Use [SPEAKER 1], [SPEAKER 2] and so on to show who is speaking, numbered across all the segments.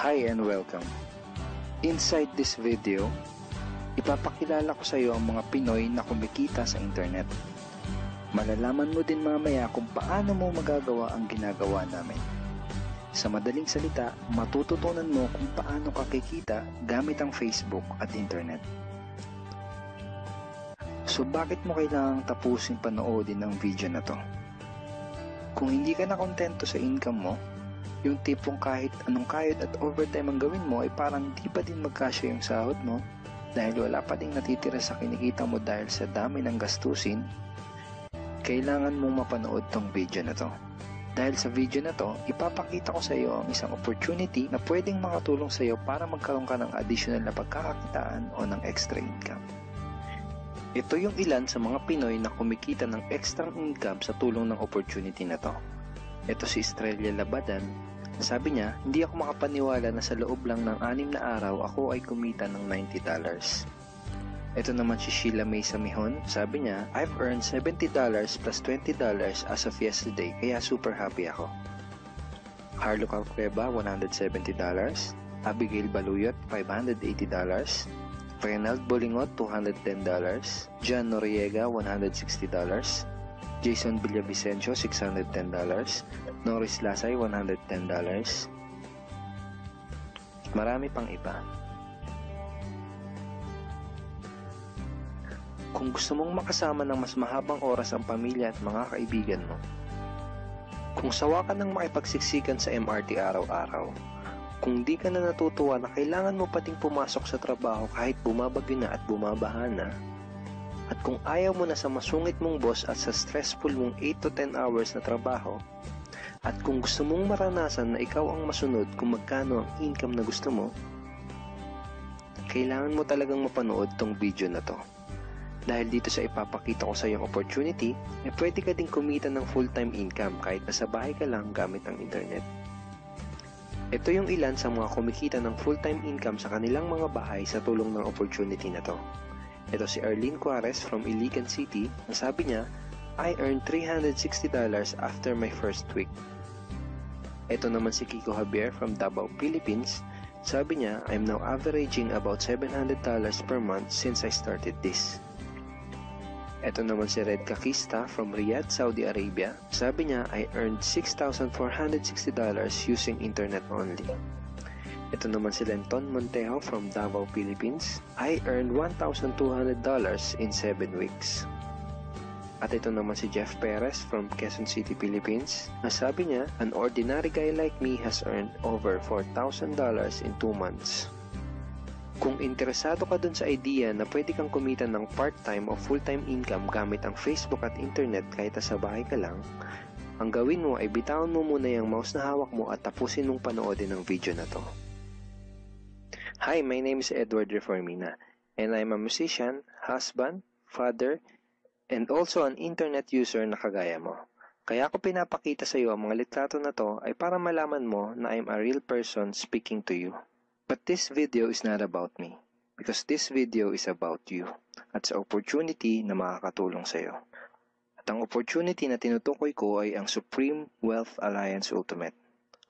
[SPEAKER 1] Hi and welcome. Inside this video, ipapakilala ko sa iyo ang mga Pinoy na kumikita sa internet. Malalaman mo din mamaya kung paano mo magagawa ang ginagawa namin. Sa madaling salita, matututunan mo kung paano ka kikita gamit ang Facebook at internet. So bakit mo kailangang tapusin panoodin ang video na to? Kung hindi ka na kontento sa income mo, yung tipong kahit anong kayod at overtime ang gawin mo ay parang di pa din magkasya yung sahod mo dahil wala pa ding natitira sa kinikita mo dahil sa dami ng gastusin, kailangan mong mapanood tong video na to. Dahil sa video na to, ipapakita ko sa iyo ang isang opportunity na pwedeng makatulong sa iyo para magkaroon ka ng additional na pagkakakitaan o ng extra income. Ito yung ilan sa mga Pinoy na kumikita ng extra income sa tulong ng opportunity na to. Ito si Estrella Labadan. Sabi niya, hindi ako makapaniwala na sa loob lang ng 6 na araw ako ay kumita ng $90. Ito naman si Sheila May Samihon. Sabi niya, I've earned $70 plus $20 as of yesterday kaya super happy ako. Harlo Calcueba, $170. Abigail Baluyot, $580. Reynald Bolingot, $210. John Noriega, $160. Jason Villavicencio, $610. Norris Lasay, $110. Marami pang iba. Kung gusto mong makasama ng mas mahabang oras ang pamilya at mga kaibigan mo, kung sawa ka ng makipagsiksikan sa MRT araw-araw, kung di ka na natutuwa na kailangan mo pating pumasok sa trabaho kahit bumabagyo na at bumabaha na, at kung ayaw mo na sa masungit mong boss at sa stressful mong 8 to 10 hours na trabaho, at kung gusto mong maranasan na ikaw ang masunod kung magkano ang income na gusto mo, kailangan mo talagang mapanood tong video na to. Dahil dito sa ipapakita ko sa iyong opportunity, ay pwede ka ding kumita ng full-time income kahit nasa bahay ka lang gamit ang internet. Ito yung ilan sa mga kumikita ng full-time income sa kanilang mga bahay sa tulong ng opportunity na to. Ito si Arlene Juarez from Iligan City, na sabi niya, I earned $360 after my first week. Ito naman si Kiko Javier from Davao, Philippines. Sabi niya, I'm now averaging about $700 per month since I started this. Ito naman si Red Kakista from Riyadh, Saudi Arabia. Sabi niya, I earned $6,460 using internet only. Ito naman si Lenton Montejo from Davao, Philippines. I earned $1,200 in 7 weeks. At ito naman si Jeff Perez from Quezon City, Philippines. Sabi niya, an ordinary guy like me has earned over $4,000 in 2 months. Kung interesado ka dun sa idea na pwede kang kumita ng part-time o full-time income gamit ang Facebook at internet kahit sa bahay ka lang, ang gawin mo ay bitawan mo muna yung mouse na hawak mo at tapusin mong panoodin ang video na to. Hi, my name is Edward Reformina, and I'm a musician, husband, father, and also an internet user na kagaya mo. Kaya ako pinapakita sa iyo ang mga litrato na to ay para malaman mo na I'm a real person speaking to you. But this video is not about me, because this video is about you at sa opportunity na makakatulong sa iyo. At ang opportunity na tinutukoy ko ay ang Supreme Wealth Alliance Ultimate.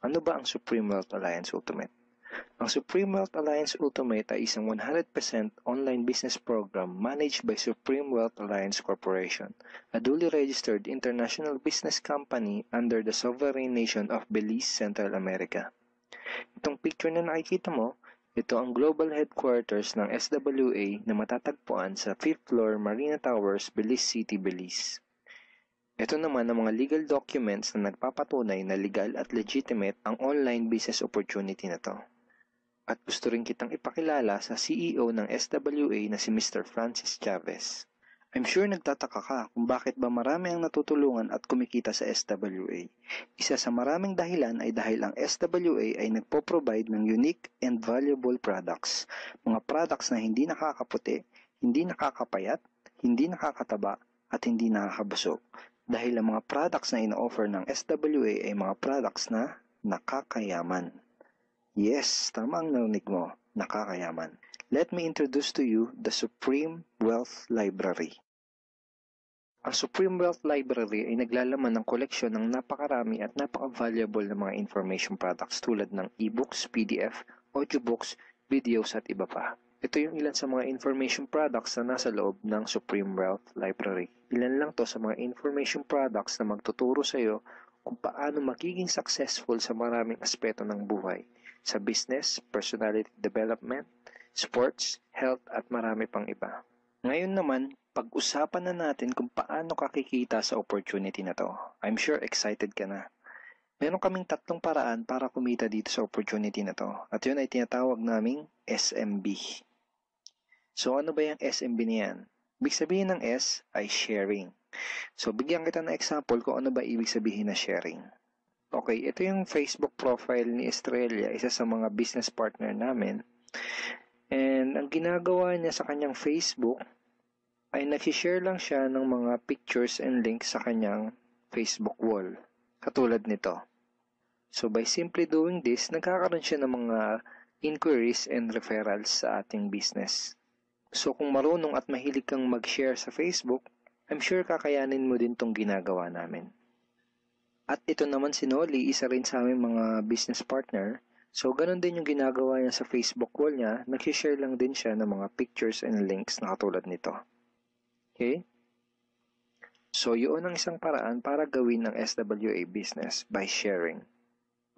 [SPEAKER 1] Ano ba ang Supreme Wealth Alliance Ultimate? Ang Supreme Wealth Alliance Ultimate ay isang 100% online business program managed by Supreme Wealth Alliance Corporation, a duly registered international business company under the sovereign nation of Belize, Central America. Itong picture na nakikita mo, ito ang global headquarters ng SWA na matatagpuan sa 5th floor Marina Towers, Belize City, Belize. Ito naman ang mga legal documents na nagpapatunay na legal at legitimate ang online business opportunity na to. At gusto rin kitang ipakilala sa CEO ng SWA na si Mr. Francis Chavez. I'm sure nagtataka ka kung bakit ba marami ang natutulungan at kumikita sa SWA. Isa sa maraming dahilan ay dahil ang SWA ay nagpo-provide ng unique and valuable products. Mga products na hindi nakakaputi, hindi nakakapayat, hindi nakakataba, at hindi nakakabusog. Dahil ang mga products na ino-offer ng SWA ay mga products na nakakayaman. Yes, tama ang narinig mo, nakakayaman. Let me introduce to you the Supreme Wealth Library. Ang Supreme Wealth Library ay naglalaman ng koleksyon ng napakarami at napaka-valuable na mga information products tulad ng e-books, PDF, audiobooks, videos at iba pa. Ito yung ilan sa mga information products na nasa loob ng Supreme Wealth Library. Ilan lang to sa mga information products na magtuturo sa iyo kung paano magiging successful sa maraming aspeto ng buhay, sa business, personality development, sports, health at marami pang iba. Ngayon naman, pag-usapan na natin kung paano ka kikita sa opportunity na to. I'm sure excited ka na. Meron kaming 3 paraan para kumita dito sa opportunity na to. At yun ay tinatawag naming SMB. So ano ba yung SMB na yan? Ibig sabihin ng S ay sharing. So bigyan kita ng example kung ano ba ibig sabihin na sharing. Okay, ito yung Facebook profile ni Estrella, isa sa mga business partner namin. And ang ginagawa niya sa kanyang Facebook ay nag-share lang siya ng mga pictures and links sa kanyang Facebook wall. Katulad nito. So by simply doing this, nagkakaroon siya ng mga inquiries and referrals sa ating business. So kung marunong at mahilig kang mag-share sa Facebook, I'm sure kakayanin mo din tong ginagawa namin. At ito naman si Nolly, isa rin sa aming mga business partner. So ganun din yung ginagawa niya sa Facebook wall niya, nag-share lang din siya ng mga pictures and links na katulad nito. Okay? So yun ang isang paraan para gawin ng SWA business by sharing.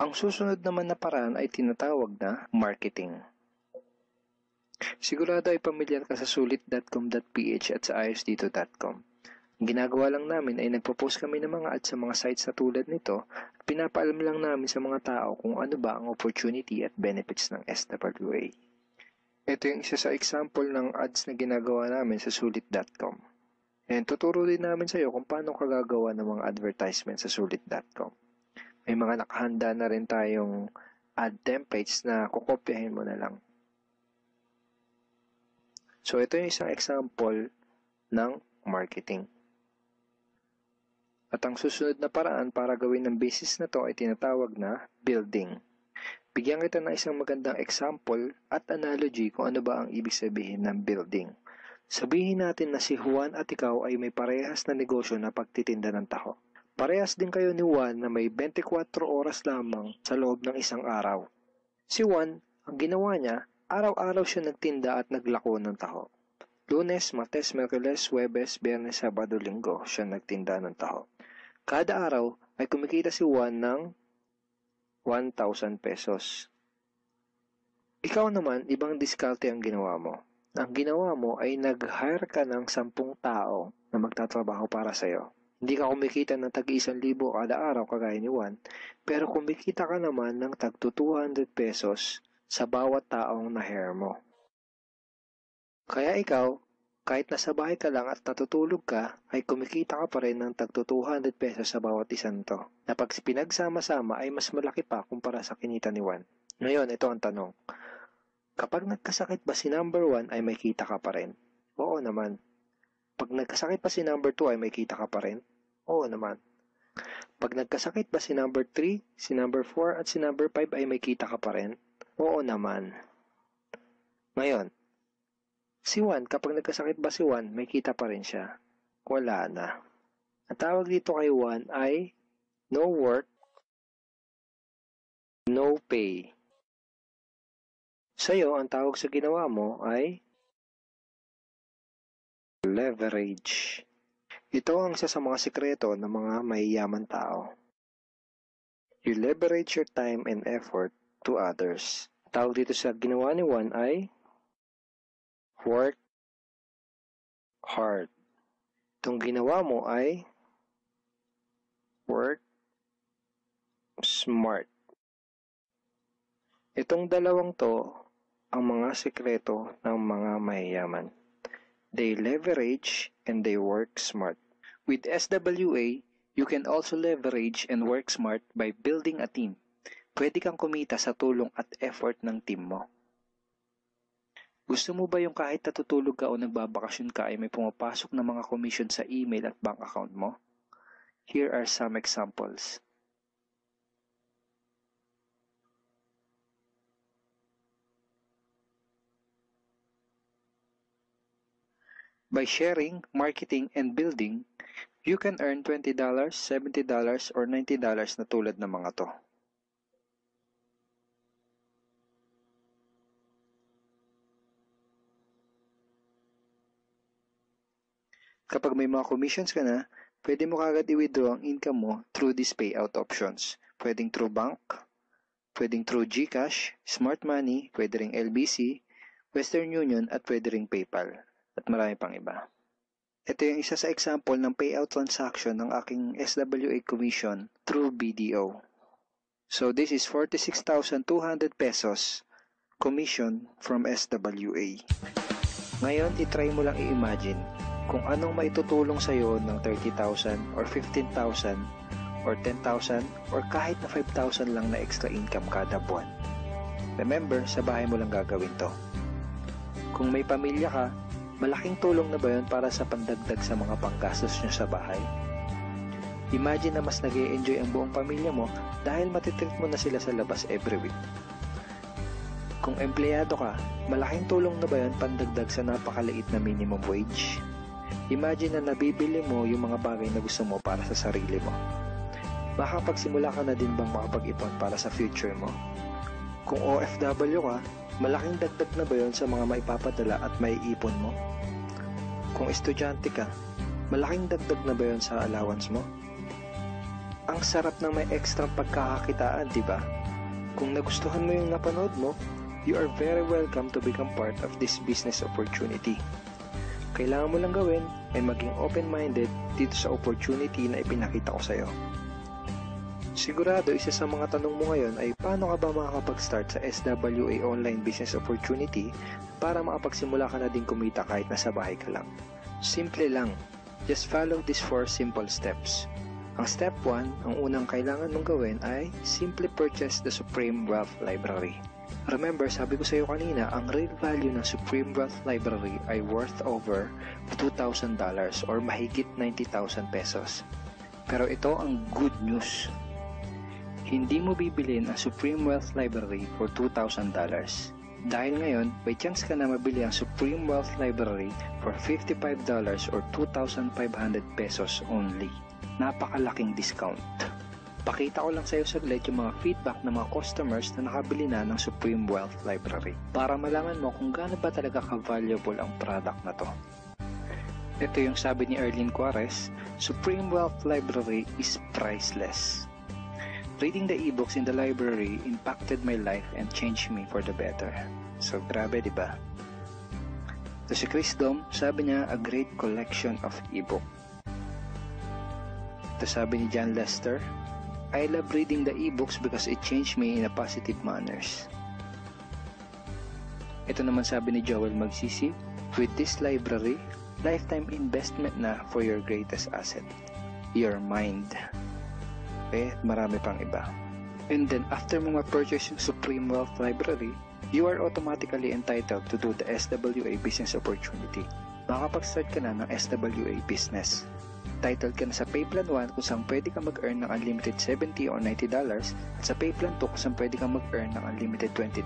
[SPEAKER 1] Ang susunod naman na paraan ay tinatawag na marketing. Sigurado ay pamilyar ka sa sulit.com.ph at sa ayosdito.com. Ang ginagawa lang namin ay nagpo-post kami ng mga ads sa mga sites na tulad nito at pinapaalam lang namin sa mga tao kung ano ba ang opportunity at benefits ng SWA. Ito yung isa sa example ng ads na ginagawa namin sa sulit.com. And tuturo din namin sa iyo kung paano ka gagawa ng mga advertisement sa sulit.com. May mga nakahanda na rin tayong ad templates na kukopyahin mo na lang. So ito yung isang example ng marketing. At ang susunod na paraan para gawin ng business na to ay tinatawag na building. Bigyan kita ng isang magandang example at analogy kung ano ba ang ibig sabihin ng building. Sabihin natin na si Juan at ikaw ay may parehas na negosyo na pagtitinda ng taho. Parehas din kayo ni Juan na may 24 oras lamang sa loob ng isang araw. Si Juan, ang ginawa niya, araw-araw siya nagtinda at naglako ng taho. Lunes, Martes, Miyerkules, Huwebes, Biyernes, Sabado, Linggo siya nagtinda ng taho. Kada araw ay kumikita si Juan ng 1,000 pesos. Ikaw naman, ibang diskarte ang ginawa mo. Ang ginawa mo ay nag-hire ka ng 10 tao na magtatrabaho para sa'yo. Hindi ka kumikita ng tag-1,000 kada araw kagaya ni Juan, pero kumikita ka naman ng tag 200 pesos sa bawat taong na-hire mo. Kaya ikaw, kahit nasa bahay ka lang at natutulog ka, ay kumikita ka pa rin ng tag 200 pesos sa bawat isang to. Na pag pinagsama-sama ay mas malaki pa kumpara sa kinita ni Juan. Ngayon, ito ang tanong. Kapag nagkasakit ba si number 1 ay may kita ka pa rin? Oo naman. Pag nagkasakit pa si number 2 ay may kita ka pa rin? Oo naman. Pag nagkasakit ba si number 3, si number 4 at si number 5 ay may kita ka pa rin? Oo naman. Ngayon, si Juan, kapag nagkasakit ba si Juan, may kita pa rin siya? Wala na. Ang tawag dito kay Juan ay no work, no pay. Sa'yo, ang tawag sa ginawa mo ay leverage. Ito ang isa sa mga sikreto ng mga mayayaman tao. You leverage your time and effort to others. Ang tawag dito sa ginawa ni Juan ay work hard. Itong ginawa mo ay work smart. Itong dalawang to ang mga sikreto ng mga mayayaman. They leverage and they work smart. With SWA, you can also leverage and work smart by building a team. Pwede kang kumita sa tulong at effort ng team mo. Gusto mo ba yung kahit natutulog ka o nagbabakasyon ka ay may pumapasok na mga commission sa email at bank account mo? Here are some examples. By sharing, marketing, and building, You can earn $20, $70, or $90 na tulad ng mga to. Kapag may mga commissions ka na, pwede mo kagad i-withdraw ang income mo through these payout options. Pwedeng through bank, pwedeng through GCash, Smart Money, pwede ring LBC, Western Union, at pwede ring PayPal, at marami pang iba. Ito yung isa sa example ng payout transaction ng aking SWA commission through BDO. So this is 46,200 pesos commission from SWA. Ngayon, itry mo lang i-imagine kung anong maitutulong sa'yo ng 30,000 or 15,000 or 10,000 or kahit na 5,000 lang na extra income kada buwan. Remember, sa bahay mo lang gagawin to. Kung may pamilya ka, malaking tulong na ba yun para sa pandagdag sa mga panggastos nyo sa bahay? Imagine na mas nag-e-enjoy ang buong pamilya mo dahil matitreat mo na sila sa labas every week. Kung empleyado ka, malaking tulong na ba yun pandagdag sa napakaliit na minimum wage? Imagine na nabibili mo yung mga bagay na gusto mo para sa sarili mo. Makapagsimula ka na din bang makapag-ipon para sa future mo? Kung OFW ka, malaking dagdag na ba yun sa mga maipapadala at maiipon mo? Kung estudyante ka, malaking dagdag na ba yun sa allowance mo? Ang sarap ng may extra pagkakakitaan, di ba? Kung nagustuhan mo yung napanood mo, you are very welcome to become part of this business opportunity. Kailangan mo lang gawin ay maging open-minded dito sa opportunity na ipinakita ko sa'yo. Sigurado, isa sa mga tanong mo ngayon ay paano ka ba makakapag-start sa SWA online business opportunity para makapagsimula ka na din kumita kahit nasa bahay ka lang. Simple lang. Just follow these 4 simple steps. Ang step 1, ang unang kailangan mong gawin ay simply purchase the Supreme Wealth Library. Remember, sabi ko sa iyo kanina, ang real value ng Supreme Wealth Library ay worth over $2,000 or mahigit 90,000 pesos. Pero ito ang good news. Hindi mo bibilin ang Supreme Wealth Library for $2,000. Dahil ngayon, may chance ka na mabili ang Supreme Wealth Library for $55 or 2,500 pesos only. Napakalaking discount. Pakita ko lang sa iyo saglit yung mga feedback ng mga customers na nakabili na ng Supreme Wealth Library para malaman mo kung gaano ba talaga ka-valuable ang product na to. Ito yung sabi ni Erlyn Juarez, Supreme Wealth Library is priceless. Reading the ebooks in the library impacted my life and changed me for the better. So grabe, di ba? Ito si Chris Dom, sabi niya, a great collection of ebook. Ito sabi ni John Lester, I love reading the ebooks because it changed me in a positive manners. Ito naman sabi ni Joel Magsisi, with this library, lifetime investment na for your greatest asset, your mind. Marami pang iba. And then after mo ma-purchase yung Supreme Wealth Library, you are automatically entitled to do the SWA business opportunity. Makakapag-start ka na ng SWA business. Titled ka na sa Payplan 1 kung saan pwede ka mag-earn ng unlimited $70 or $90 at sa Payplan 2 kung saan pwede ka mag-earn ng unlimited $20.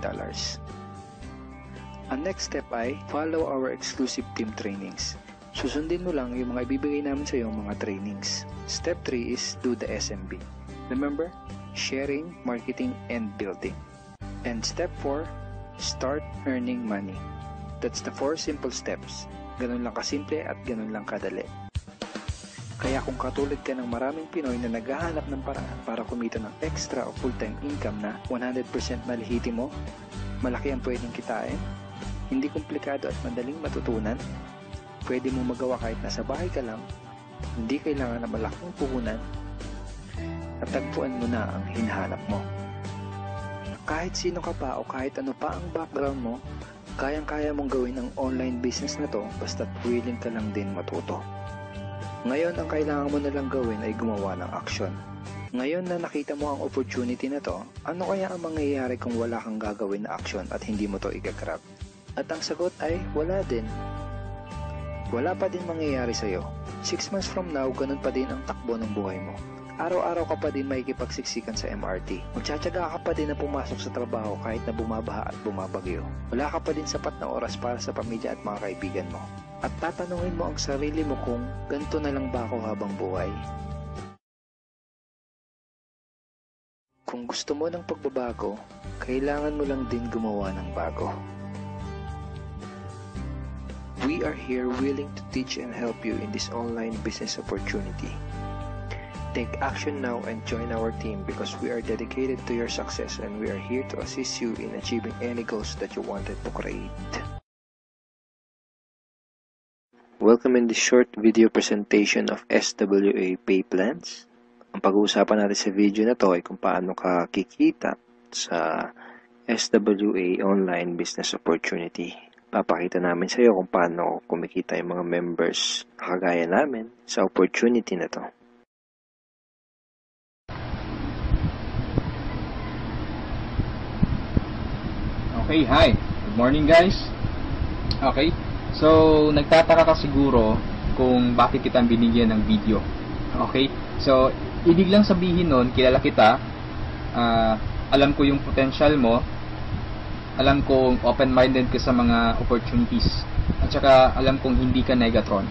[SPEAKER 1] Ang next step ay follow our exclusive team trainings. Susundin mo lang yung mga ibibigay namin sa iyo mga trainings. Step 3 is do the SMB. Remember, sharing, marketing, and building. And step 4, start earning money. That's the 4 simple steps. Ganun lang kasimple at ganun lang kadali. Kaya kung katulad ka ng maraming Pinoy na naghahanap ng paraan para kumita ng extra o full-time income na 100% malihitimo, malaki ang pwedeng kitain, hindi komplikado at madaling matutunan, pwede mo magawa kahit nasa bahay ka lang, hindi kailangan na malaking puhunan, at tagpuan mo na ang hinahanap mo. Kahit sino ka pa o kahit ano pa ang background mo, kayang-kaya mong gawin ang online business na to basta't willing ka lang din matuto. Ngayon, ang kailangan mo na lang gawin ay gumawa ng aksyon. Ngayon na nakita mo ang opportunity na to, ano kaya ang mangyayari kung wala kang gagawin na aksyon at hindi mo to igagrab? At ang sagot ay wala din. Wala pa din mangyayari sa'yo. 6 months from now, ganun pa din ang takbo ng buhay mo. Araw-araw ka pa din makikipagsiksikan sa MRT. Magtsatsaga ka pa din na pumasok sa trabaho kahit na bumabaha at bumabagyo. Wala ka pa din sapat na oras para sa pamilya at mga kaibigan mo. At tatanungin mo ang sarili mo kung ganito na lang ba ako habang buhay. Kung gusto mo ng pagbabago, kailangan mo lang din gumawa ng bago. We are here willing to teach and help you in this online business opportunity. Take action now and join our team because we are dedicated to your success and we are here to assist you in achieving any goals that you wanted to create. Welcome in this short video presentation of SWA Pay Plans. Ang pag-uusapan natin sa video na to ay kung paano ka kikita sa SWA Online Business Opportunity. Papakita namin sa iyo kung paano kumikita yung mga members na kagaya namin sa opportunity na to.
[SPEAKER 2] Okay, hi. Good morning guys. Okay, so nagtataka ka siguro kung bakit kita binigyan ng video. Okay, so ibig lang sabihin nun, kilala kita, alam ko yung potential mo, alam kong open-minded ka sa mga opportunities, at saka alam kong hindi ka negatron.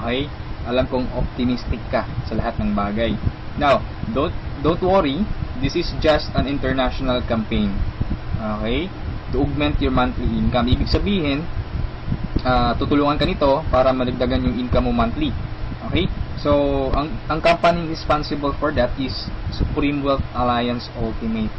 [SPEAKER 2] Okay, alam kong optimistic ka sa lahat ng bagay. Now, don't worry, this is just an international campaign. Okay, to augment your monthly income. Ibig sabihin, tutulungan ka nito para madagdagan yung income mo monthly. Okay? So, ang company responsible for that is Supreme Wealth Alliance Ultimate.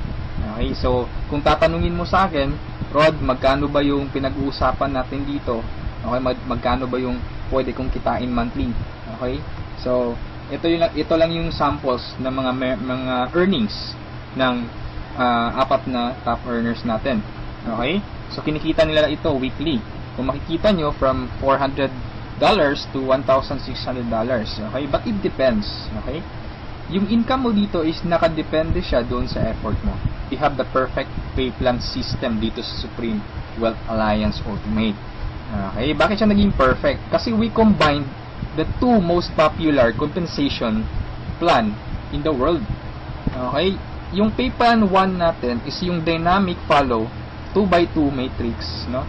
[SPEAKER 2] Okay? So, kung tatanungin mo sa akin, Rod, magkano ba yung pinag-uusapan natin dito? Okay? Magkano ba yung pwede kong kitain monthly? Okay? So, ito lang yung samples ng mga earnings ng apat na top earners natin. Okay? So, kinikita nila ito weekly. Kung makikita nyo, from $400 to $1,600. Okay? But it depends. Okay? Yung income mo dito is nakadepende siya doon sa effort mo. We have the perfect pay plan system dito sa Supreme Wealth Alliance Ultimate. Okay? Bakit siya naging perfect? Kasi we combined the two most popular compensation plan in the world. Okay? Yung pay plan 1 natin is yung dynamic follow 2x2 matrix, no?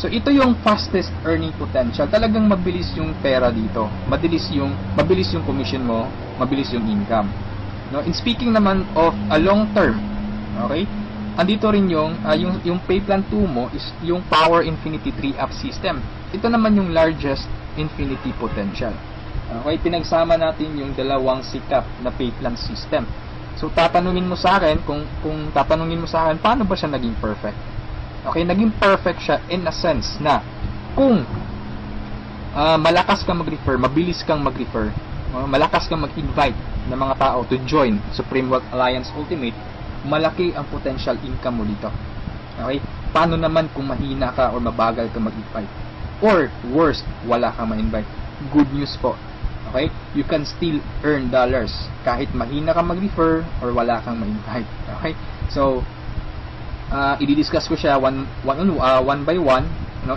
[SPEAKER 2] So ito yung fastest earning potential. Talagang mabilis yung pera dito. Mabilis yung commission mo, mabilis yung income. No, in speaking naman of a long term, okay? Andito rin yung pay plan 2 mo is yung Power Infinity 3-up system. Ito naman yung largest infinity potential. Okay, pinagsama natin yung dalawang sikat na pay plan system. So tatanungin mo sa akin kung tatanungin mo sa akin paano ba siya naging perfect? Okay, naging perfect siya in a sense na kung malakas kang mag-refer, mabilis kang mag-refer, malakas kang mag-invite ng mga tao to join Supreme Wealth Alliance Ultimate, malaki ang potential income mo dito. Okay? Paano naman kung mahina ka or mabagal ka mag-invite? Or worst, wala kang ma-invite? Good news po. Okay? You can still earn dollars kahit mahina ka mag-refer or wala kang ma-invite. Okay? So, i-discuss ko siya one by one,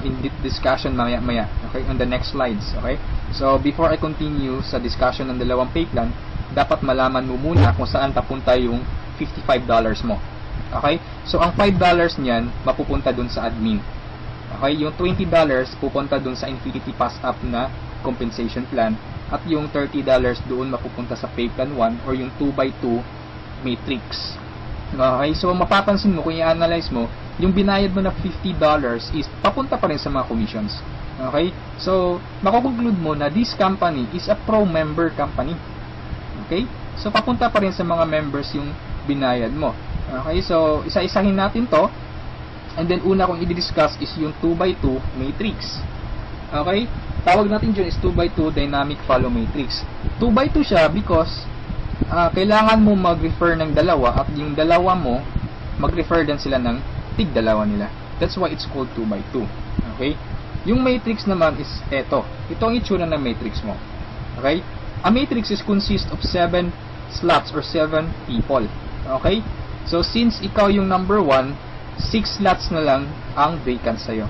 [SPEAKER 2] in discussion maya okay, on the next slides. Okay, so before I continue sa discussion ng dalawang pay plan, dapat malaman mo muna kung saan papunta yung $55 mo. Okay, so ang $5 niyan mapupunta dun sa admin. Okay, yung $20 pupunta dun sa Infinity Pass Up na compensation plan, at yung $30 doon mapupunta sa pay plan 1 or yung 2x2 matrix. Okay, so mapapansin mo kung i-analyze mo, yung binayad mo na $50 is papunta pa rin sa mga commissions. Okay, so makukonclude mo na this company is a pro-member company. Okay, so papunta pa rin sa mga members yung binayad mo. Okay, so isa-isahin natin to, and then una kong i-discuss is yung 2x2 matrix. Okay, tawag natin dyan is 2x2 dynamic follow matrix. 2x2 siya because kailangan mo mag-refer ng dalawa at yung dalawa mo mag-refer din sila ng tig-dalawa nila. That's why it's called 2x2. Okay? Yung matrix naman is ito. Ito ang itsura ng matrix mo. Okay? A matrix is consist of 7 slots or 7 people. Okay? So since ikaw yung number 1, 6 slots na lang ang vacant sa'yo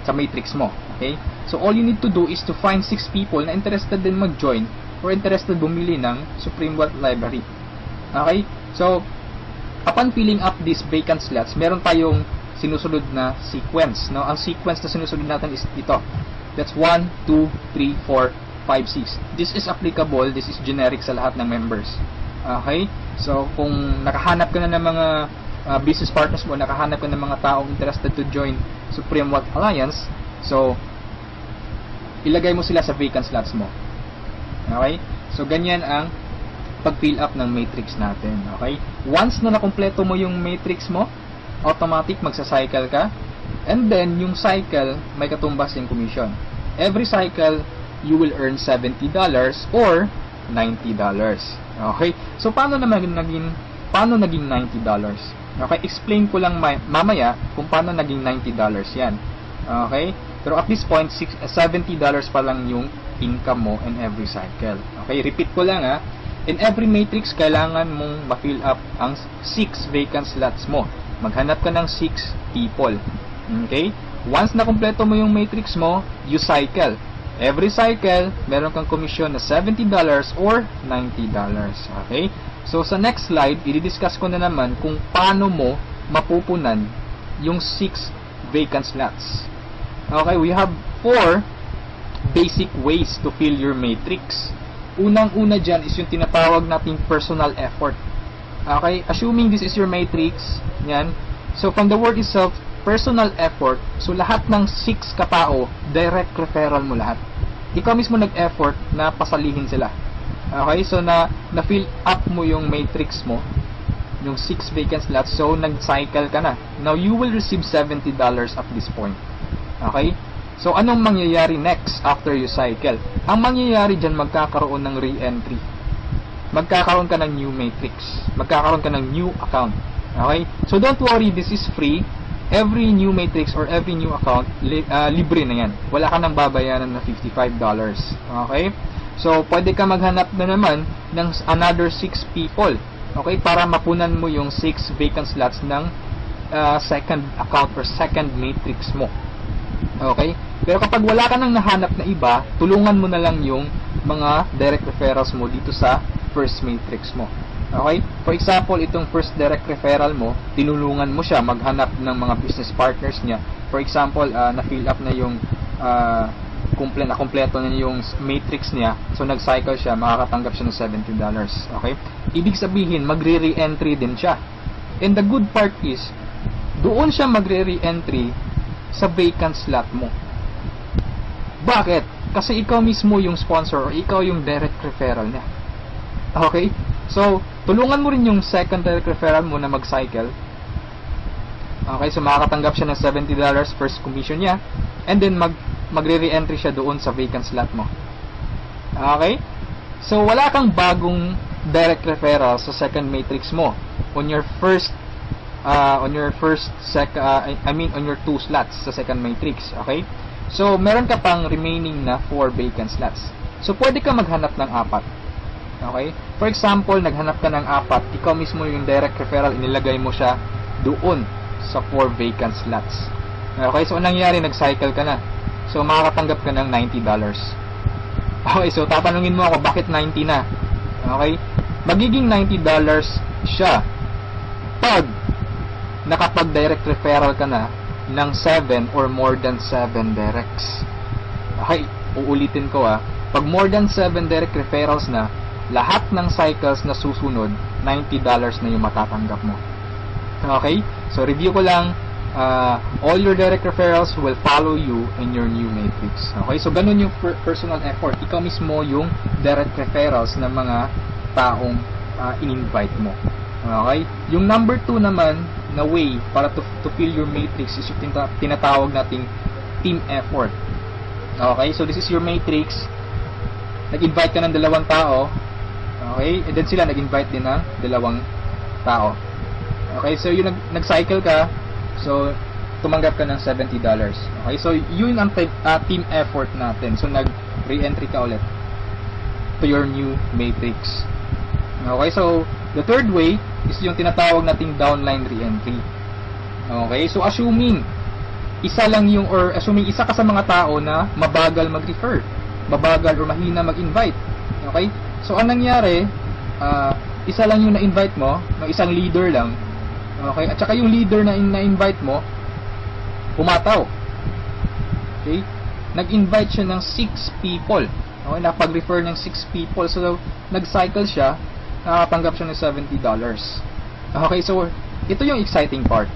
[SPEAKER 2] sa matrix mo. Okay? So all you need to do is to find 6 people na interested din mag-join or interested bumili ng Supreme Wealth Library. Okay? So, upon filling up these vacant slots, meron tayong sinusunod na sequence. No? Ang sequence na sinusunod natin is ito. That's 1, 2, 3, 4, 5, 6. This is applicable, this is generic sa lahat ng members. Okay? So, kung nakahanap ka na ng mga business partners mo, nakahanap ka ng mga taong interested to join Supreme Wealth Alliance, so, ilagay mo sila sa vacant slots mo. Okay? So, ganyan ang pag-fill up ng matrix natin. Okay? Once na nakompleto mo yung matrix mo, automatic magsa-cycle ka, and then, yung cycle, may katumbas yung commission. Every cycle, you will earn $70 or $90. Okay? So, paano naging $90? Okay? Explain ko lang mamaya kung paano naging $90 yan. Okay? Pero at this point, $70 pa lang yung income mo in every cycle. Okay? Repeat ko lang ha. In every matrix, kailangan mong ma-fill up ang 6 vacant slots mo. Maghanap ka ng 6 people. Okay? Once na kumpleto mo yung matrix mo, you cycle. Every cycle, meron kang commission na $70 or $90. Okay? So, sa next slide, i-discuss ko na naman kung paano mo mapupunan yung 6 vacant slots. Okay? We have 4 basic ways to fill your matrix. Unang-una dyan is yung tinatawag nating personal effort. Okay? Assuming this is your matrix, yan. So, from the word itself, personal effort, so lahat ng 6 katao, direct referral mo lahat. Ikaw mismo nag-effort na pasalihin sila. Okay, so na-fill up mo yung matrix mo, yung 6 vacant slots, so nag-cycle ka na. Now, you will receive $70 at this point. Okay? So, anong mangyayari next after you cycle? Ang mangyayari dyan, magkakaroon ng re-entry. Magkakaroon ka ng new matrix. Magkakaroon ka ng new account. Okay? So, don't worry, this is free. Every new matrix or every new account, libre na yan. Wala ka nang babayaran na $55. Okay? So, pwede ka maghanap na naman ng another 6 people. Okay? Para mapunan mo yung 6 vacant slots ng second account or second matrix mo. Okay? Pero kapag wala ka nang nahanap na iba, tulungan mo na lang yung mga direct referrals mo dito sa first matrix mo. Okay? For example, itong first direct referral mo, tinulungan mo siya maghanap ng mga business partners niya. For example, na-fill up na yung kompleto na yung matrix niya. So, nag-cycle siya, makakatanggap siya ng $70. Okay? Ibig sabihin, magre-re-entry din siya. And the good part is, doon siya magre-re-entry sa vacant slot mo. Bakit? Kasi ikaw mismo yung sponsor or ikaw yung direct referral niya. Okay? So, tulungan mo rin yung second direct referral mo na mag-cycle. Okay, so makakatanggap siya ng $70 first commission niya. And then, magre-re-entry siya doon sa vacant slot mo. Okay? So, wala kang bagong direct referral sa second matrix mo. On your on your 2 slots sa second matrix. Okay? So, meron ka pang remaining na 4 vacant slots. So, pwede ka maghanap ng 4. Okay? For example, naghanap ka ng 4, ikaw mismo yung direct referral, inilagay mo siya doon sa 4 vacant slots. Okay? So, anong nangyari? Nag-cycle ka na. So, makakatanggap ka ng $90. Okay? So, tatanungin mo ako, bakit 90 na? Okay? Magiging $90 siya pag nakapag-direct referral ka na ng 7 or more than 7 directs. Okay? Uulitin ko pag more than 7 direct referrals na, lahat ng cycles na susunod, $90 na yung matatanggap mo. Okay? So, review ko lang, all your direct referrals will follow you in your new matrix. Okay? So, ganun yung personal effort. Ikaw mismo yung direct referrals ng mga taong in-invite mo. Okay? Yung number 2 naman na way para to fill your matrix is yung tinatawag nating team effort. Okay? So, this is your matrix. Nag-invite ka ng 2 tao. Okay? And then sila nag-invite din ng 2 tao. Okay? So, yung nag-cycle ka, so, tumanggap ka ng $70. Okay? So, yun ang team effort natin. So, nag-re-entry ka ulit to your new matrix. Okay? So, the third way is yung tinatawag nating downline re-entry. Okay? So, assuming isa ka sa mga tao na mabagal mag-refer, mabagal or mahina mag-invite. Okay? So, anong nangyari, isa lang yung na-invite mo, ng isang leader lang. Okay? At saka yung leader na na-invite mo, pumataw. Okay? nag-invite siya ng 6 people. Okay, nakapag-refer ng 6 people. So, nag-cycle siya, nakatanggap siya ng $70. Okay, so, ito yung exciting part.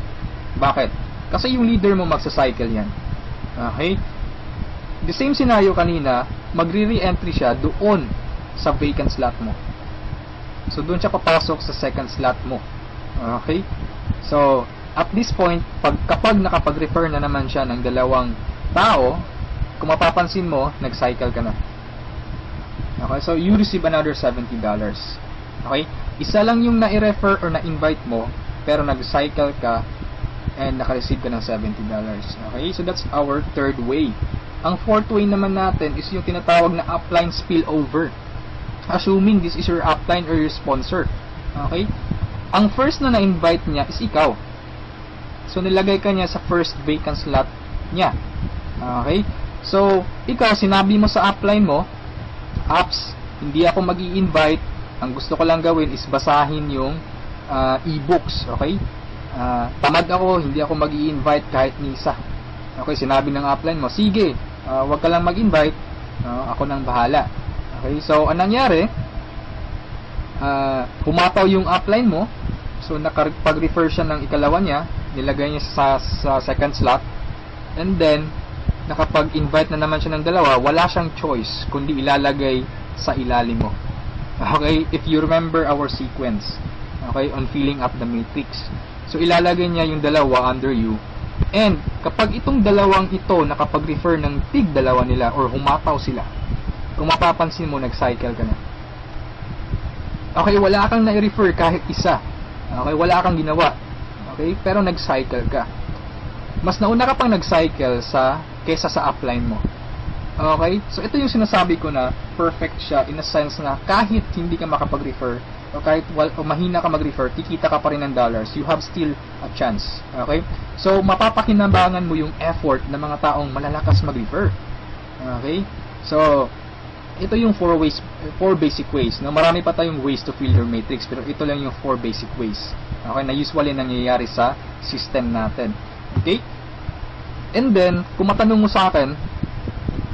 [SPEAKER 2] Bakit? Kasi yung leader mo magsa-cycle yan. Okay? The same scenario kanina, magre-re-entry siya doon sa vacant slot mo. So, doon siya papasok sa second slot mo. Okay? So, at this point, kapag nakapag-refer na naman siya ng 2 tao, kung mapapansin mo, nag-cycle ka na. Okay? So, you receive another $70. Okay? Isa lang yung na-refer or na-invite mo, pero nag-cycle ka and naka-receive ka ng $70. Okay? So, that's our third way. Ang fourth way naman natin is yung tinatawag na upline spillover. Assuming this is your upline or your sponsor. Okay? Ang first na na-invite niya is ikaw. So, nilagay ka niya sa first vacant slot niya. Okay? So, ikaw, sinabi mo sa upline mo, apps, hindi ako mag-i-invite. Ang gusto ko lang gawin is basahin yung e-books. Okay? Tamad ako, hindi ako mag-i-invite kahit ni isa. Okay, sinabi ng upline mo, sige, wag ka lang mag-invite, ako nang bahala. Okay, so anong nangyari? Humataw yung upline mo, so nakapag-refer siya ng ikalawa niya, nilagay niya sa second slot, and then nakapag-invite na naman siya ng 2, wala siyang choice kundi ilalagay sa ilalim mo. Okay, if you remember our sequence, okay, on filling up the matrix. So ilalagay niya yung 2 under you. And kapag itong 2 ito nakapag-refer ng tig 2 nila or humataw sila, kung mapapansin mo, nag-cycle ka na. Okay, wala kang na-refer kahit isa. Okay, wala kang ginawa. Okay, pero nag-cycle ka. Mas nauna ka pang nag-cycle kesa sa upline mo. Okay, so ito yung sinasabi ko na perfect siya in a sense na kahit hindi ka makapag-refer o kahit mahina ka mag-refer, kikita ka pa rin ng dollars. You have still a chance. Okay, so mapapakinabangan mo yung effort ng mga taong malalakas mag-refer. Okay, so ito yung 4 basic ways. No? Marami pa tayong ways to fill your matrix, pero ito lang yung 4 basic ways. Okay, na usually nangyayari sa system natin. Okay? And then, kung matanong mo sa akin,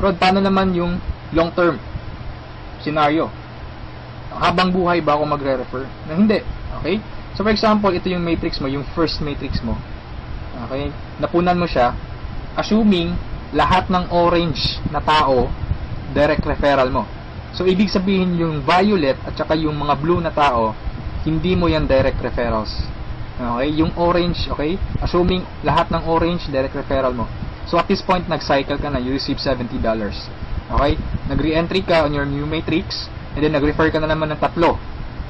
[SPEAKER 2] Rod, paano naman yung long-term scenario? Habang buhay ba ako magre-refer? Na hindi. Okay? So, for example, ito yung matrix mo, yung first matrix mo. Okay? Napunan mo siya, assuming lahat ng orange na tao direct referral mo. So, ibig sabihin yung violet at saka yung mga blue na tao, hindi mo yan direct referrals. Okay? Yung orange, okay? Assuming lahat ng orange, direct referral mo. So, at this point, nag-cycle ka na, you receive $70. Okay? Nag-re-entry ka on your new matrix, and then nag-refer ka na naman ng 3.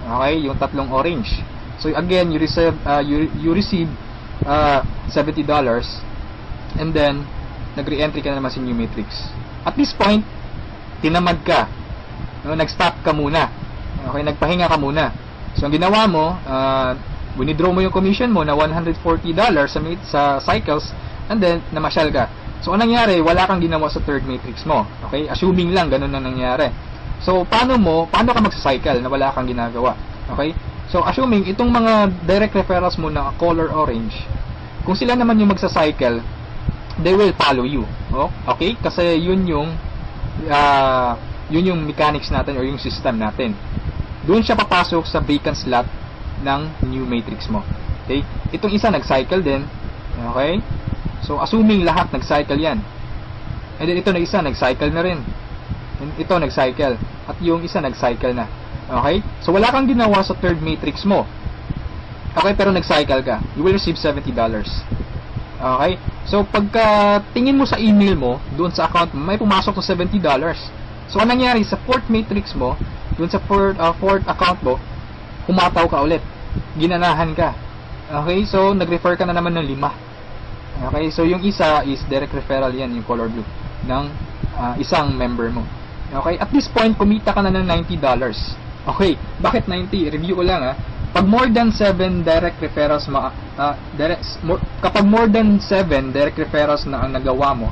[SPEAKER 2] Okay? Yung 3 orange. So, again, you receive $70, and then, nag-re-entry ka na naman sa new matrix. At this point, tinamad ka. No, nag-stop ka muna. Okay, nagpahinga ka muna. So, ang ginawa mo, winidraw mo yung commission mo na $140 sa cycles, and then, namasyal ka. So, anong nangyari? Wala kang ginawa sa third matrix mo. Okay? Assuming lang, ganun na nangyari. So, paano ka magsa-cycle na wala kang ginagawa? Okay? So, assuming, itong mga direct referrals mo na color orange, kung sila naman yung magsa-cycle, they will follow you. Oh? Okay? Kasi yun yung mechanics natin or yung system natin. Doon siya papasok sa vacant slot ng new matrix mo. Okay? Itong isa nag-cycle din. Okay? So, assuming lahat nag-cycle yan. And then ito na isa, nag-cycle na rin. And ito nag-cycle. At yung isa nag-cycle na. Okay? So, wala kang ginawa sa third matrix mo. Okay? Pero nag-cycle ka. You will receive $70. Okay? So, pagka tingin mo sa email mo, doon sa account mo, may pumasok na $70. So, anong nangyari sa fourth matrix mo, doon sa fourth account mo, humataw ka ulit. Ginanahan ka. Okay? So, nag-refer ka na naman ng 5. Okay? So, yung isa is direct referral yan, yung color blue, ng isang member mo. Okay? At this point, kumita ka na ng $90. Okay? Bakit 90? Review ko lang ha. Pag more than 7 direct referrals kapag more than 7 direct referrals na ang nagawa mo,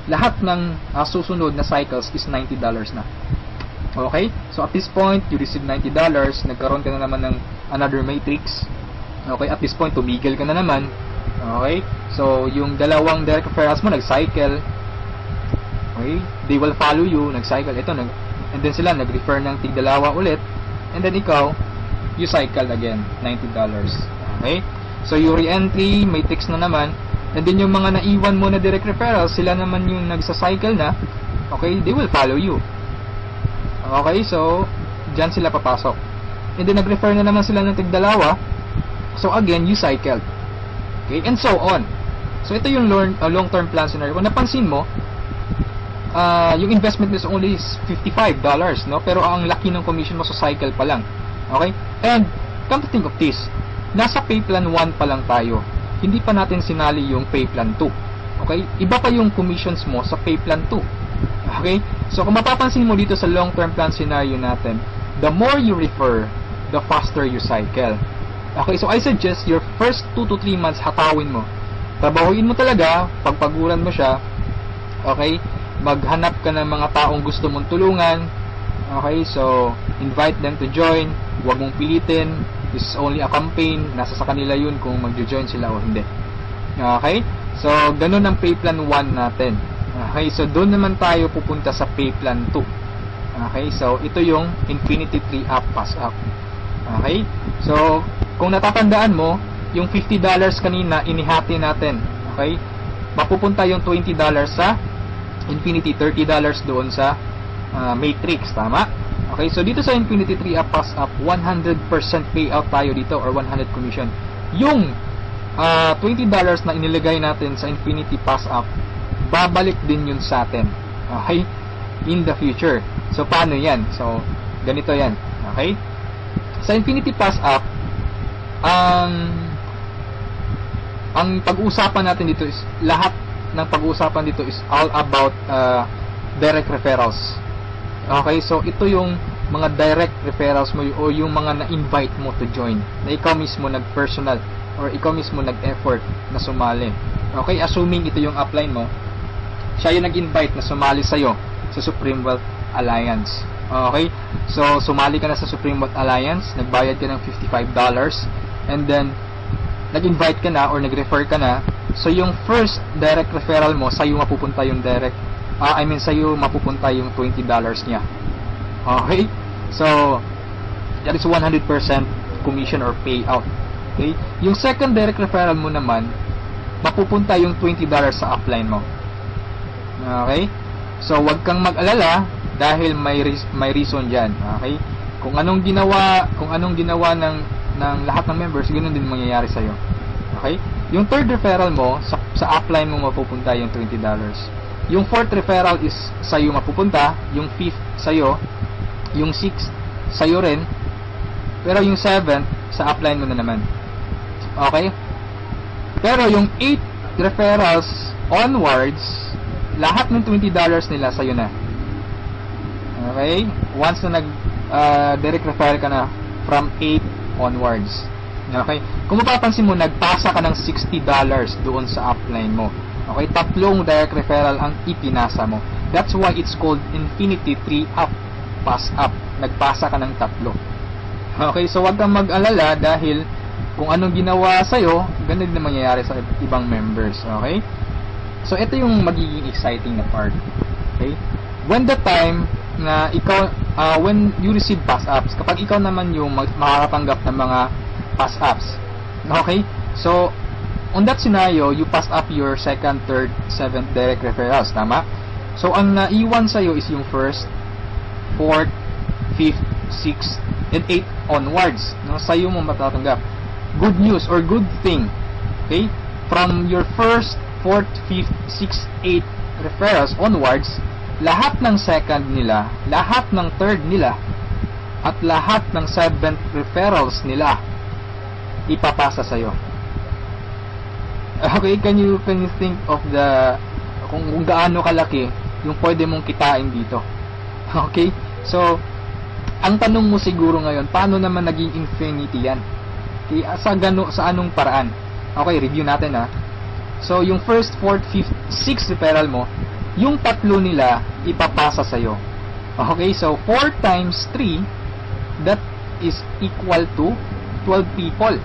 [SPEAKER 2] lahat ng susunod na cycles is $90 na. Okay? So at this point, you receive $90, nagkaroon ka na naman ng another matrix. Okay? At this point, tumigil ka na naman. Okay? So yung dalawang direct referrals mo nag-cycle. Okay? They will follow you, nag-cycle. And then sila, nag-refer ng tig-dalawa ulit. And then ikaw, you cycle again, $90. Okay? So, yung re-entry, may text na naman. And then yung mga naiwan mo na direct referrals, sila naman yung nagsa-cycle na. Okay? They will follow you. Okay? So, dyan sila papasok. And then, nag-refer na naman sila ng tig-dalawa. So, again, you cycled. Okay? And so on. So, ito yung long-term plan scenario. Kung napansin mo, yung investment is only $55, no? Pero ang laki ng commission mo sa cycle pa lang. Okay? And, come to think of this, nasa pay plan 1 pa lang tayo. Hindi pa natin sinali yung pay plan 2. Okay? Iba pa yung commissions mo sa pay plan 2. Okay? So, kung mapapansin mo dito sa long-term plan scenario natin, the more you refer, the faster you cycle. Okay? So, I suggest your first 2 to 3 months hatawin mo. Trabahuin mo talaga, pagpaguran mo siya. Okay? Maghanap ka ng mga taong gusto mong tulungan. Okay? So, invite them to join. Huwag mong pilitin. This is only a campaign. Nasa sa kanila yun kung mag-join sila o hindi. Okay? So, ganun ang pay plan 1 natin. Okay? So, doon naman tayo pupunta sa pay plan 2. Okay? So, ito yung Infinity 3 Up, Pass Up. Okay? So, kung natatandaan mo, yung $50 kanina, inihati natin. Okay? Mapupunta yung $20 sa Infinity, $30 doon sa Matrix. Tama? Okay? So, dito sa Infinity 3 Up, Pass Up, 100% payout tayo dito or 100 commission. Yung $20 na inilagay natin sa Infinity Pass Up, babalik din yun sa atin. Okay? In the future. So, paano yan? So, ganito yan. Okay? Sa Infinity Pass Up, ang pag-uusapan natin dito is, lahat ng pag-uusapan dito is all about direct referrals. Okay? So, ito yung mga direct referrals mo o yung mga na-invite mo to join. Na ikaw mismo nag-personal or ikaw mismo nag-effort na sumali. Okay? Assuming ito yung upline mo, siya yung nag-invite na sumali sa'yo sa Supreme Wealth Alliance. Okay? So, sumali ka na sa Supreme Wealth Alliance, nagbayad ka ng $55, and then, nag-invite ka na or nag-refer ka na. So, yung first direct referral mo, sa'yo mapupunta yung sa'yo mapupunta yung $20 niya. Okay? So, that is 100% commission or payout. Okay? Yung second direct referral mo naman, mapupunta yung $20 sa upline mo. Okay? So, wag kang mag-alala dahil may reason diyan. Okay? Kung anong ginawa ng lahat ng members, ganoon din mangyayari sa iyo. Okay? Yung third referral mo sa upline mo mapupunta yung $20. Yung fourth referral is sa iyo mapupunta, yung fifth sa iyo, yung sixth sa iyo rin. Pero yung seventh sa upline mo na naman. Okay? Pero yung 8 referrals onwards, lahat ng $20 nila sa'yo na. Okay? Once na direct referral ka na from 8 onwards. Okay? Kung mapapansin mo, nagpasa ka ng $60 doon sa upline mo. Okay? 3 direct referral ang ipinasa mo. That's why it's called Infinity 3 Up, Pass Up. Nagpasa ka ng 3. Okay? So, wag kang mag-alala dahil kung anong ginawa sa'yo, ganun din mangyayari sa ibang members. Okay? So, ito yung magiging exciting na part. Okay? When the time na ikaw, when you receive pass-ups, kapag ikaw naman yung makakatanggap ng mga pass-ups. Okay? So, on that scenario, you pass up your second, third, seventh direct referrals. Tama? So, ang naiwan sa'yo is yung first, fourth, fifth, sixth, and eighth onwards. No? Sa'yo mo matatanggap. Good news or good thing. Okay? From your first, 4th, 5th, 6th, 8th referrals onwards, lahat ng second nila, lahat ng third nila, at lahat ng 7th referrals nila, ipapasa sa'yo. Okay, can you think of kung gaano kalaki yung pwede mong kitain dito? Okay? So, ang tanong mo siguro ngayon, paano naman naging infinity yan? Okay, sa anong paraan? Okay, review natin ha. So, yung first, 4th, 5th, 6th referral mo, yung 3 nila, ipapasa sa'yo. Okay, so 4 times 3, that is equal to 12 people.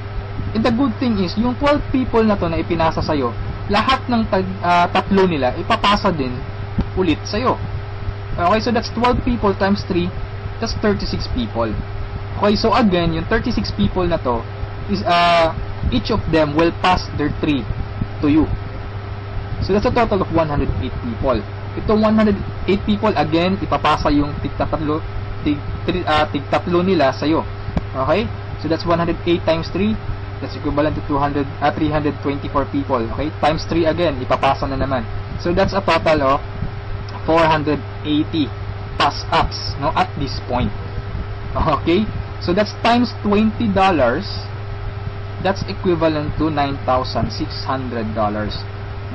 [SPEAKER 2] And the good thing is, yung 12 people na to na ipinasa sa'yo, lahat ng 3 nila, ipapasa din ulit sa'yo. Okay, so that's 12 people times 3, that's 36 people. Okay, so again, yung 36 people na to is each of them will pass their 3 to you. So that's a total of 108 people. Itong 108 people, again, ipapasa yung tig-tatlo nila sa'yo. Okay? So that's 108 times 3. That's equivalent to 324 people. Okay? Times 3 again, ipapasa na naman. So that's a total of 480 pass-ups, no, at this point. Okay? So that's times $20. That's equivalent to $9,600.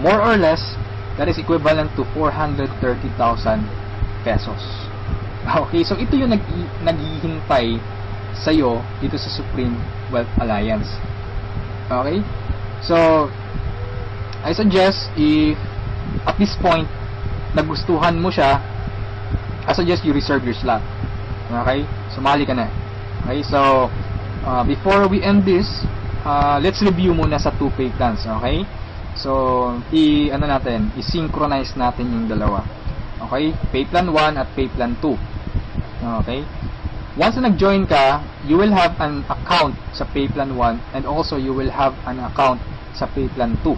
[SPEAKER 2] More or less, that is equivalent to 430,000 pesos. Okay, so ito yung naghihintay sa'yo dito sa Supreme Wealth Alliance. Okay? So, I suggest if at this point nagustuhan mo siya, I suggest you reserve your slot. Okay? Sumali ka na. Okay, so before we end this, let's review muna sa 2 pay plans. Okay? So, i-synchronize natin yung dalawa. Okay? Pay plan 1 at pay plan 2. Okay? Once na nag-join ka, you will have an account sa pay plan 1 and also you will have an account sa pay plan 2.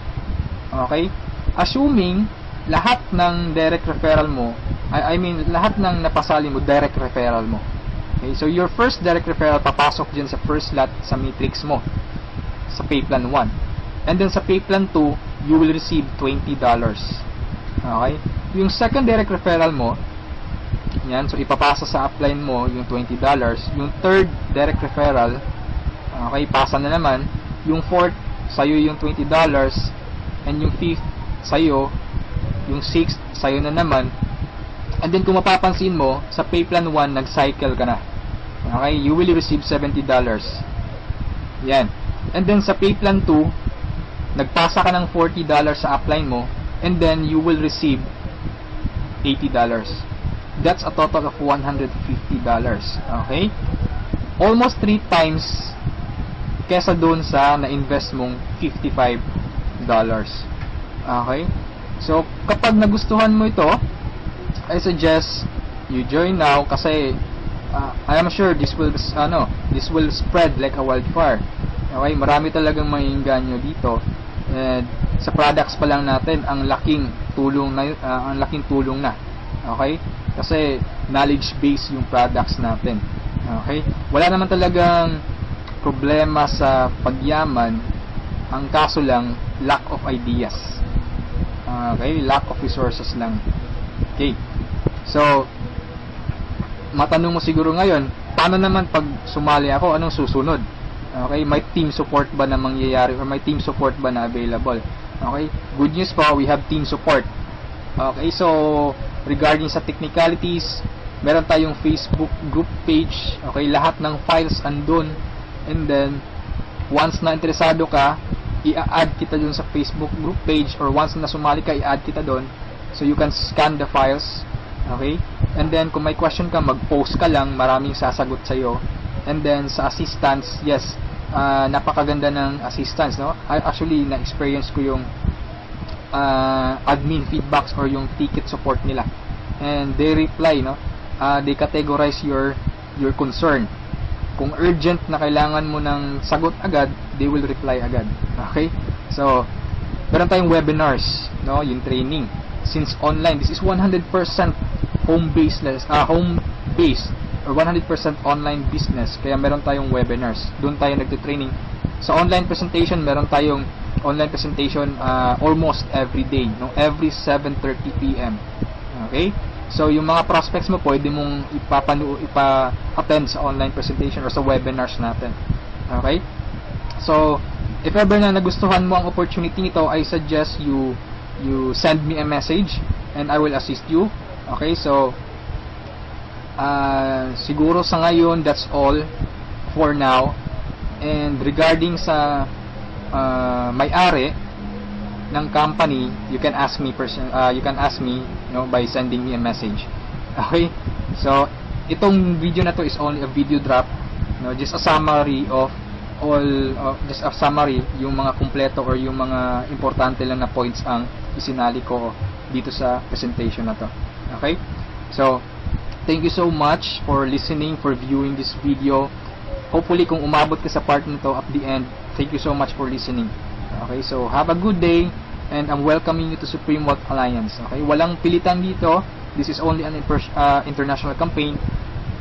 [SPEAKER 2] Okay? Assuming lahat ng direct referral mo, I mean lahat ng napasali mo direct referral mo. Okay? So your first direct referral papasok diyan sa first slot sa matrix mo sa pay plan 1. And then sa pay plan 2, you will receive $20. Okay? Yung second direct referral mo, yan, so ipapasa sa upline mo yung $20. Yung third direct referral, okay, pasa na naman. Yung fourth, sa'yo yung $20. And yung fifth, sa'yo. Yung sixth, sa'yo na naman. And then kung mapapansin mo, sa pay plan 1, nag-cycle ka na. Okay? You will receive $70. Yan. And then sa pay plan 2, nagpasa ka ng $40 sa upline mo, and then you will receive $80. That's a total of $150. Okay? Almost 3 times kesa doon sa na-invest mong $55. Okay? So, kapag nagustuhan mo ito, I suggest you join now kasi I am sure this will spread like a wildfire. Okay? Marami talagang maiinganyo dito. And sa products pa lang natin ang laking tulong na. Okay? Kasi knowledge base yung products natin. Okay? Wala naman talagang problema sa pagyaman. Ang kaso lang lack of ideas. Okay? Lack of resources lang. Okay. So matanong mo siguro ngayon, paano naman pag sumali ako, anong susunod? Okay, may team support ba na mangyayari or may team support ba na available? Okay, good news po, we have team support. Okay, so regarding sa technicalities, meron tayong Facebook group page. Okay, lahat ng files andun. And then once na interesado ka, i-add kita dun sa Facebook group page, or once na sumali ka, i-add kita dun. So you can scan the files. Okay, and then kung may question ka, mag-post ka lang, maraming sasagot sa'yo. And then sa assistance, yes, napakaganda ng assistance, no? Actually, na-experience ko yung admin feedbacks or yung ticket support nila. And they reply, no? They categorize your concern. Kung urgent na kailangan mo ng sagot agad, they will reply agad. Okay? So, meron tayong webinars, no? Yung training. Since online, this is 100% home-based or 100% online business, kaya meron tayong webinars. Doon tayo nagte-training. Sa online presentation, meron tayong online presentation almost every day, no? Every 7:30 PM. Okay? So yung mga prospects mo, pwede mong ipa-attend sa online presentation or sa webinars natin. Okay? So if ever na nagustuhan mo ang opportunity nito, I suggest you send me a message and I will assist you. Okay? So siguro sa ngayon, that's all for now. And regarding sa may-ari ng company, you can ask me by sending me a message. Okay? So itong video na to is only a video drop, just a summary of all, just a summary, yung mga kumpleto or yung mga importante lang na points ang isinali ko dito sa presentation na to. Okay? So, thank you so much for listening, for viewing this video. Hopefully, kung umabot ka sa part nito at the end, thank you so much for listening. Okay? So, have a good day, and I'm welcoming you to Supreme Wealth Alliance. Okay? Walang pilitan dito. This is only an international campaign.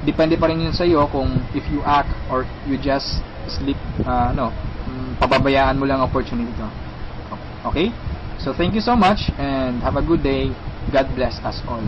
[SPEAKER 2] Depende pa rin yun sa iyo kung if you act or you just sleep, pababayaan mo lang ang opportunity to. Okay? So, thank you so much and have a good day. God bless us all.